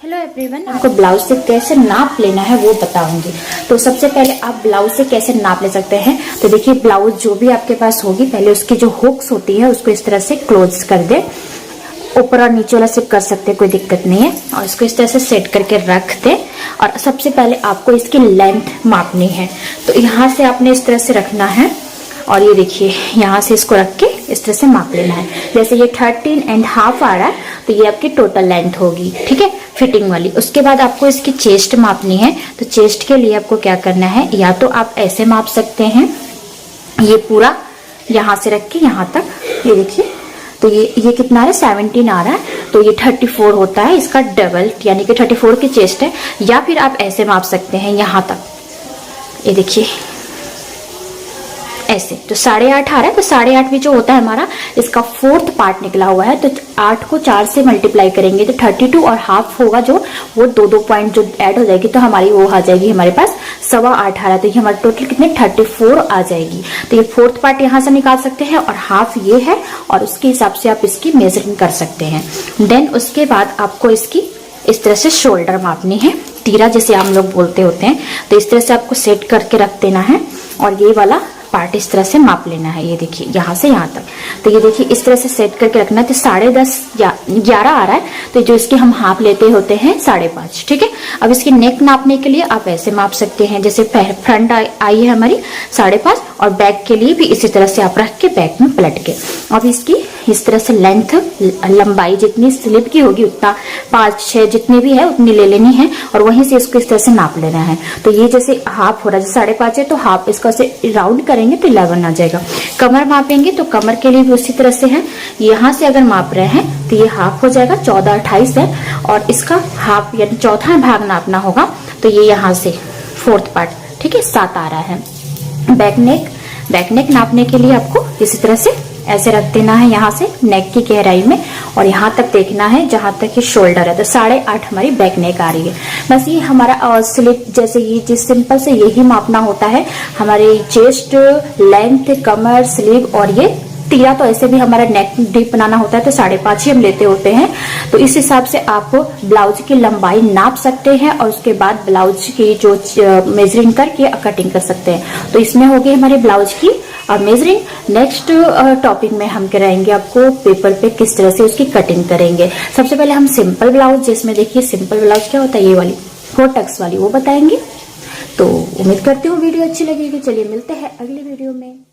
Hello everyone, आपको blouse से कैसे नाप लेना है वो बताऊंगी। तो सबसे पहले आप ब्लाउज से कैसे नाप ले सकते हैं। तो देखिए, ब्लाउज जो भी आपके पास होगी, पहले उसकी जो हुक्स होती है उसको इस तरह से क्लोज कर दे। ऊपर और नीचे वाला सिर्फ कर सकते हैं, कोई दिक्कत नहीं है। और इसको इस तरह से सेट करके रख दे। और सबसे पहले आपको इसकी लेंथ मापनी है। तो यहाँ से आपने इस तरह से रखना है और ये देखिए यहाँ से इसको रख के इस तरह से माप लेना है। जैसे ये 13.5 आ रहा है तो ये आपकी टोटल लेंथ होगी, ठीक है, फिटिंग वाली। उसके बाद आपको इसकी चेस्ट मापनी है। तो चेस्ट के लिए आपको क्या करना है, या तो आप ऐसे माप सकते हैं, ये पूरा यहाँ से रख के यहाँ तक, ये देखिए। तो ये कितना आ रहा है, 17 आ रहा है। तो ये 34 होता है, इसका डबल, यानी कि 34 की चेस्ट है। या फिर आप ऐसे माप सकते हैं यहाँ तक, ये देखिए ऐसे। तो 8.5 आ रहा है। तो 8.5 भी जो होता है हमारा, इसका 4th पार्ट निकला हुआ है। तो 8 को 4 से मल्टीप्लाई करेंगे तो 32 और हाफ होगा जो, वो 2 पॉइंट जो ऐड हो जाएगी तो हमारी वो आ जाएगी हमारे पास 8.25 आ रहा है। तो ये हमारे टोटल कितने 34 आ जाएगी। तो ये 4th पार्ट यहाँ से निकाल सकते हैं और हाफ ये है, और उसके हिसाब से आप इसकी मेजरिंग कर सकते हैं। देन उसके बाद आपको इसकी इस तरह से शोल्डर मापनी है, तीरा जिसे हम लोग बोलते होते हैं। तो इस तरह से आपको सेट करके रख देना है और ये वाला पार्ट इस तरह से माप लेना है। ये देखिए यहाँ से यहाँ तक। तो ये देखिए इस तरह से सेट करके रखना है। तो 10.5 या 11 आ रहा है। तो जो इसके हम हाफ लेते होते हैं 5.5, ठीक है। अब इसकी नेक नापने के लिए आप ऐसे माप सकते हैं, जैसे फ्रंट आई है हमारी 5.5 और बैक के लिए भी इसी तरह से आप रख के बैक में पलट के। अब इसकी इस तरह से लेंथ, लंबाई जितनी स्लीव की होगी उतना 5-6 जितनी भी है उतनी ले लेनी है और वहीं से इसको इस तरह से नाप लेना है। तो ये जैसे हाफ हो रहा है, 5.5 है तो हाफ इसका से राउंड करेंगे तो 11 आ जाएगा। कमर मापेंगे तो कमर के लिए भी उसी तरह से है। यहाँ से अगर माप रहे हैं तो ये हाफ हो जाएगा, 14-28 है। और इसका हाफ यानी चौथा भाग नापना होगा तो ये यहाँ से 4th पार्ट, ठीक है, 7 आ रहा है। बैक नेक नापने के लिए आपको इसी तरह से ऐसे रख देना है यहाँ से नेक की गहराई में, और यहाँ तक देखना है जहां तक ये शोल्डर है। तो 8.5 हमारी बैक नेक आ रही है। बस ये हमारा स्लिप, जैसे ये जिस सिंपल से यही मापना होता है। हमारे चेस्ट, लेंथ, कमर, स्लीव और ये तीरा, तो ऐसे भी हमारा नेक डीप बनाना होता है तो 5.5 ही हम लेते होते हैं। तो इस हिसाब से आप ब्लाउज की लंबाई नाप सकते हैं और उसके बाद ब्लाउज की जो मेजरिंग करके कटिंग कर सकते हैं। तो इसमें होगी हमारे ब्लाउज की मेजरिंग। नेक्स्ट टॉपिक में हम कराएंगे आपको पेपर पे किस तरह से उसकी कटिंग करेंगे। सबसे पहले हम सिंपल ब्लाउज, जिसमें देखिए सिंपल ब्लाउज क्या होता है, ये वाली 4 टक्स वाली, वो बताएंगे। तो उम्मीद करती हूँ वीडियो अच्छी लगेगी। चलिए मिलते हैं अगली वीडियो में।